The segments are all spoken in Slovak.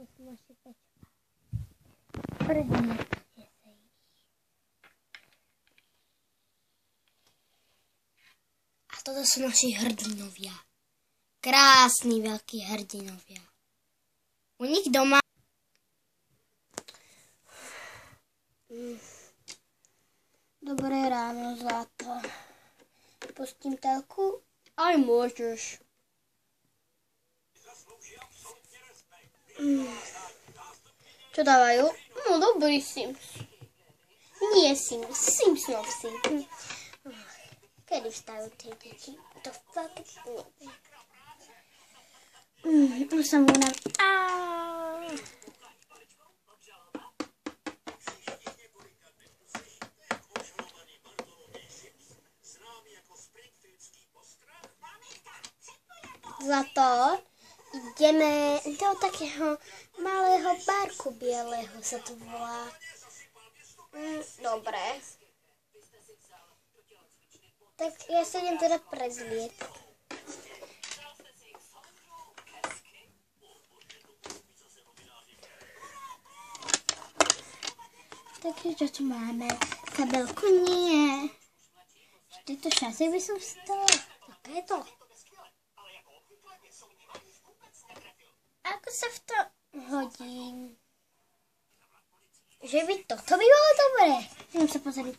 sú naši pečka. Prednete sa ich. A toto sú naši hrdinovia. Krásni veľkí hrdinovia. U nich doma. Dobré ráno, zlato. Pustím telku? Aj môžeš. Čo dávajú? No, dobrý Sims. Nie Sims, Simpsonovci. Kedy vstajú tie deti? To fakt neviem. Už som unavená. Zlato, ideme do takého malého barku bieleho, sa to volá. Dobre. Tak ja sa idem teda prezlieť. Takže čo tu máme? Kabelku nie. V tejto šase by som vstala. Aká je to? Ako sa v to hodím? Že by toto by bolo dobré. Idem sa pozrieť.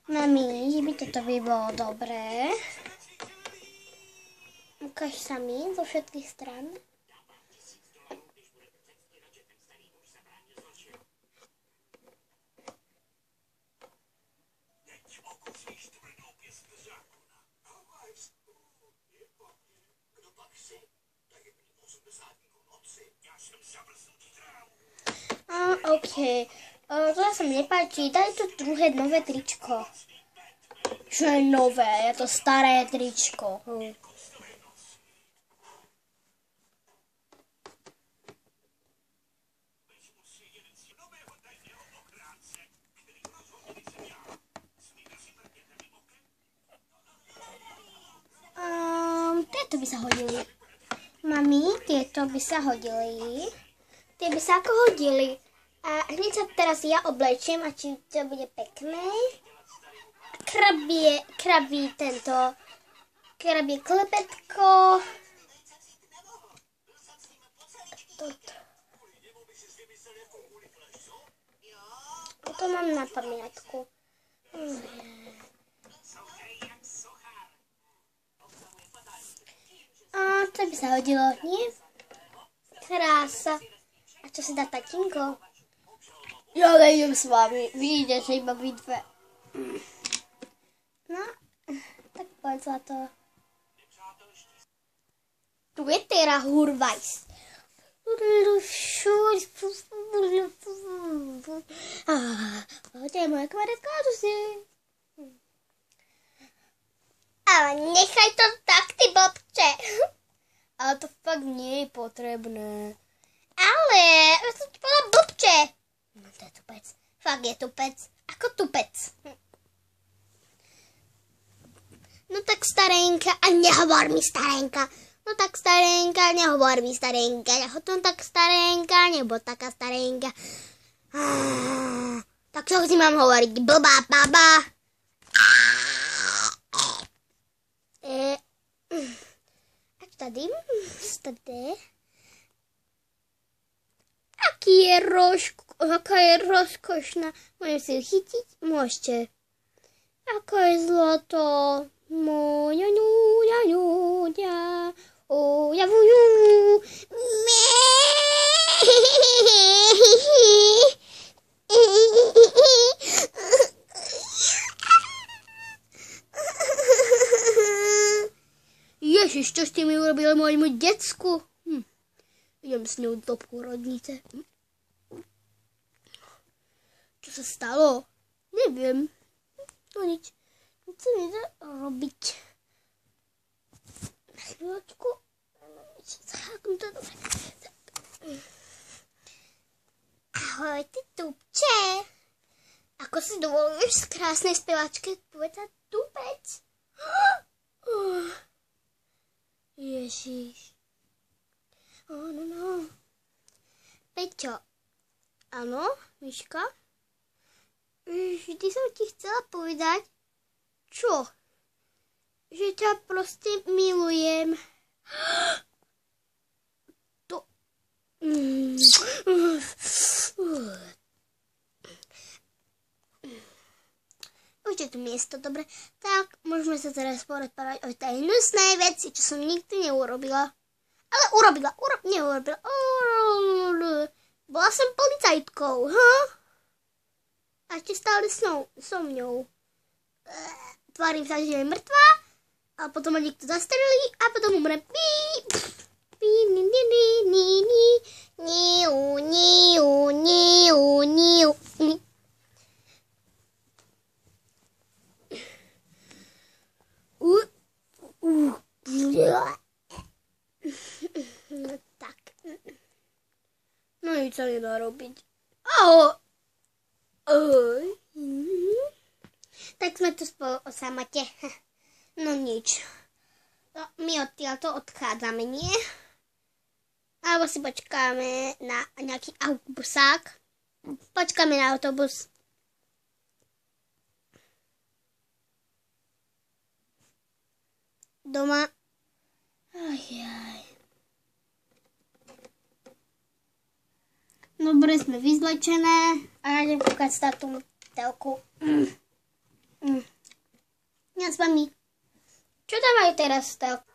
Mami, že by toto by bolo dobré. Ukáž sa mi zo všetkých strán. OK. To sa mi nepáči. Daj tu druhé nové tričko. Čo je nové? Je to staré tričko. Tieto by sa hodili. Mami, tieto by sa hodili. Tie by sa ako hodili. A hneď sa teraz ja oblečiem a či to bude pekné. Krabie klepetko. Toto. Toto mám na pamiatku. A to by sa hodilo, nie? Krása. A čo si dá tatínko? Ja nejdem s vami. Vy idete iba vy dve. No, tak poď zlato. Tu je teda Hurvajs. To je moja kamarátka, tu si. Ale nechaj to tak, ty blbče. Ale to fakt nie je potrebné. Ale, ja som ti povedala blbče. No to je tupec. Fakt je tupec. Ako tupec. No tak starenka, a nehovor mi starenka. No tak starenka, nehovor mi starenka. No tak starenka, nebo taká starenka. Tak čo si mám hovoriť? Blbá baba. Až tady. Aká je rozkošná. Môžem si ju chytiť? Môžete. Ako je zlato. Moja ňuňa, ňuňa. Oja vujú. Ježiš, čo ste mi urobili môjmu decku? Idem s ňou do pôrodnice. Čo sa stalo? Neviem. No nič. Čo mi to robiť? Na chvíľočku. Zhákam to dobre. Ahoj, ty tupče. Ako si dovoluješ z krásnej speváčke povedať tupec? Ježiš. No. Peťo. Áno, Miška? Vždy som ti chcela povedať. Čo? Že ťa proste milujem. To... Už je tu miesto, dobre. Tak, môžeme sa teraz porozprávať o tej hnusnej veci, čo som nikdy neurobila. Ale urobila. Bola som policajtkou, A ešte stále som ňou. Tvárim sa, že je mŕtva, a potom ma niekto zastrelí a potom umrem. Tak. No nič sa nedá robiť. Tak sme tu spolu o samote. No nič. No, my odtiaľto odchádzame, nie? Alebo si počkáme na nejaký autobusák. Počkáme na autobus. Doma. Dobre, sme vyzlečené a ja idem kúkať startú telku. Ja s vami. Čo dávajú teraz telku?